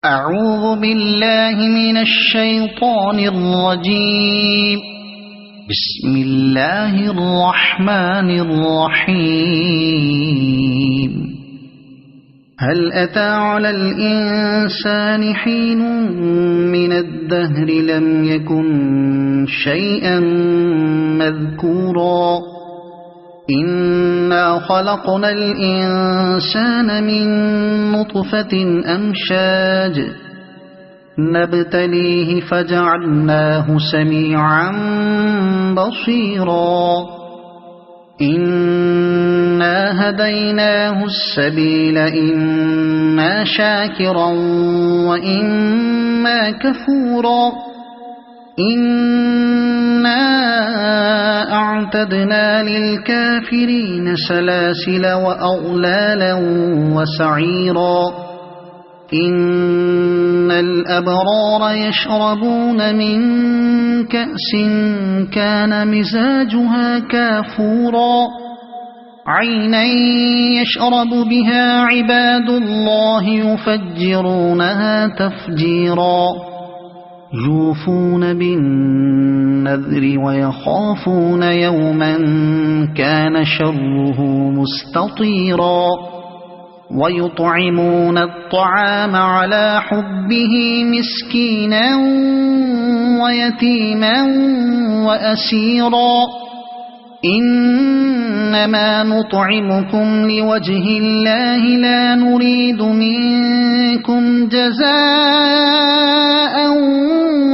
أعوذ بالله من الشيطان الرجيم. بسم الله الرحمن الرحيم. هل أتى على الإنسان حين من الدهر لم يكن شيئا مذكورا إنا خلقنا الإنسان من نطفة أمشاج نبتليه فجعلناه سميعا بصيرا إنا هديناه السبيل إما شاكرا وإما كفورا إنا أعتدنا للكافرين سلاسل وأغلالا وسعيرا إن الأبرار يشربون من كأس كان مزاجها كافورا عينا يشرب بها عباد الله يفجرونها تفجيرا يوفون بالنذر ويخافون يوما كان شره مستطيرا ويطعمون الطعام على حبه مسكينا ويتيما وأسيرا إنما نطعمكم لوجه الله لا نريد منكم جزاء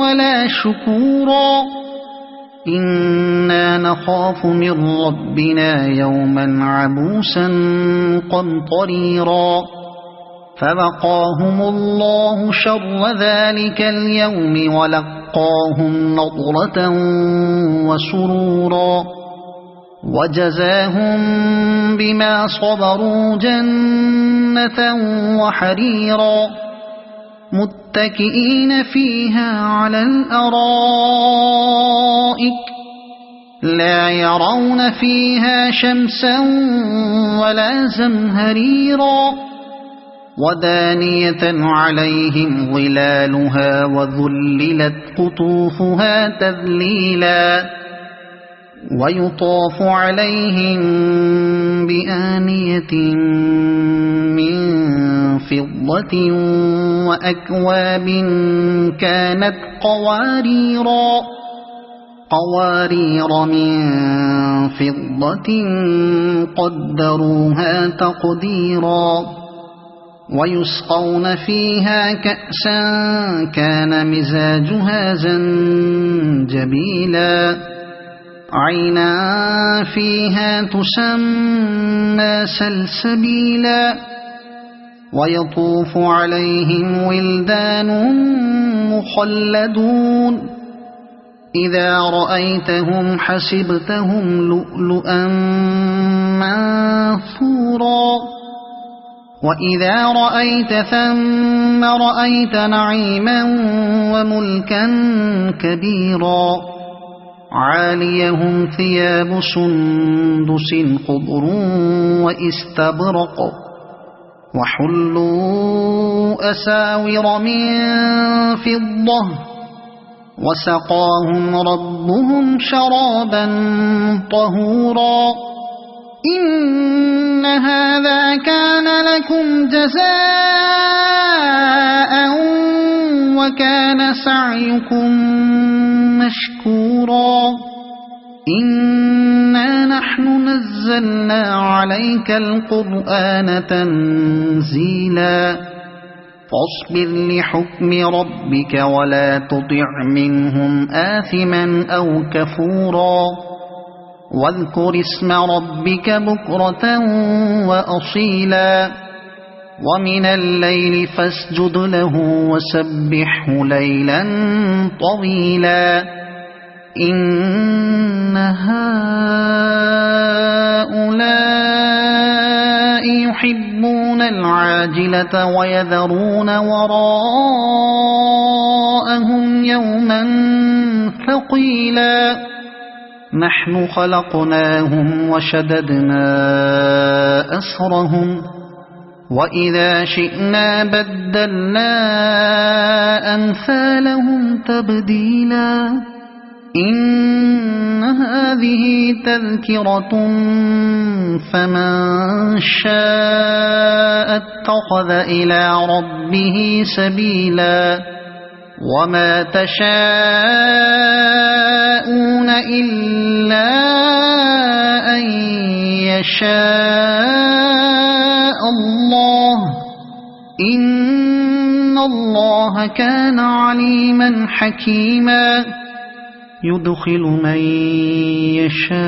ولا شكورا إنا نخاف من ربنا يوما عبوسا قمطريرا فوقاهم الله شر ذلك اليوم ولقاهم نضرة وسرورا وجزاهم بما صبروا جنة وحريرا متكئين فيها على الأرائك لا يرون فيها شمسا ولا زمهريرا ودانية عليهم ظلالها وذللت قطوفها تذليلا ويطاف عليهم بآنية من فضة وأكواب كانت قوارير من فضة قدروها تقديرا ويسقون فيها كأسا كان مزاجها زنجبيلا عينا فيها تسمى سلسبيلا ويطوف عليهم ولدان مخلدون إذا رأيتهم حسبتهم لؤلؤا منثورا وإذا رأيت ثم رأيت نعيما وملكا كبيرا عاليهم ثياب سندس خضر واستبرق وحلوا أساور من فضة وسقاهم ربهم شرابا طهورا إن هذا كان لكم جزاء وكان سعيكم مشكورا إنا نحن نزلنا عليك القرآن تنزيلا فاصبر لحكم ربك ولا تطع منهم آثما أو كفورا واذكر اسم ربك بكرة وأصيلا ومن الليل فاسجد له وسبحه ليلا طويلا إن هؤلاء يحبون العاجلة ويذرون وراءهم يوما ثقيلا نحن خلقناهم وشددنا أسرهم وإذا شئنا بدلنا أمثالهم تبديلا إن هذه تذكرة فمن شاء اتخذ إلى ربه سبيلا وما تشاءون إلا أن يشاء الله إن الله كان عليما حكيما يدخل من يشاء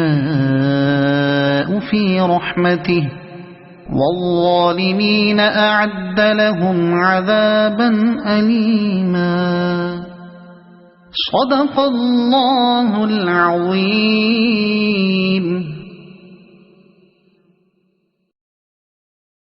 في رحمته والظالمين أعد لهم عذابا أليما صدق الله العظيم.